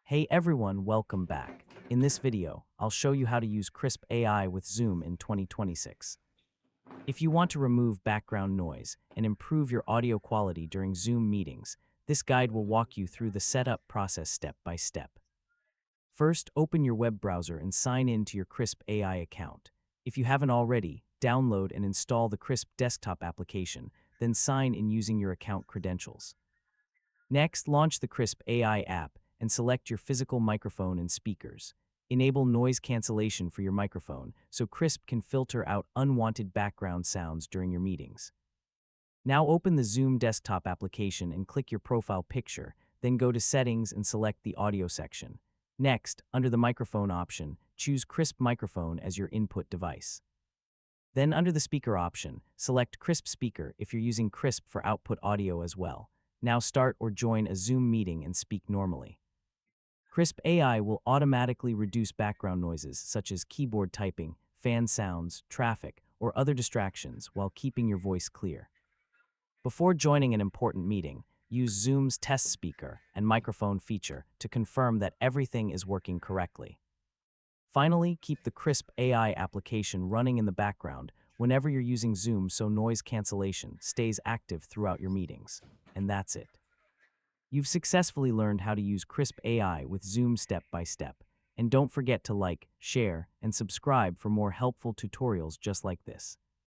Hey everyone, welcome back. In this video, I'll show you how to use Krisp AI with Zoom in 2026. If you want to remove background noise and improve your audio quality during Zoom meetings, this guide will walk you through the setup process step by step. First, open your web browser and sign in to your Krisp AI account. If you haven't already, download and install the Krisp desktop application, then sign in using your account credentials. Next, launch the Krisp AI app and select your physical microphone and speakers. Enable noise cancellation for your microphone so Krisp can filter out unwanted background sounds during your meetings. Now open the Zoom desktop application and click your profile picture, then go to Settings and select the audio section. Next, under the microphone option, choose Krisp microphone as your input device. Then under the speaker option, select Krisp speaker if you're using Krisp for output audio as well. Now start or join a Zoom meeting and speak normally. Krisp AI will automatically reduce background noises such as keyboard typing, fan sounds, traffic, or other distractions while keeping your voice clear. Before joining an important meeting, use Zoom's test speaker and microphone feature to confirm that everything is working correctly. Finally, keep the Krisp AI application running in the background whenever you're using Zoom so noise cancellation stays active throughout your meetings. And that's it. You've successfully learned how to use Krisp AI with Zoom step by step. And don't forget to like, share, and subscribe for more helpful tutorials just like this.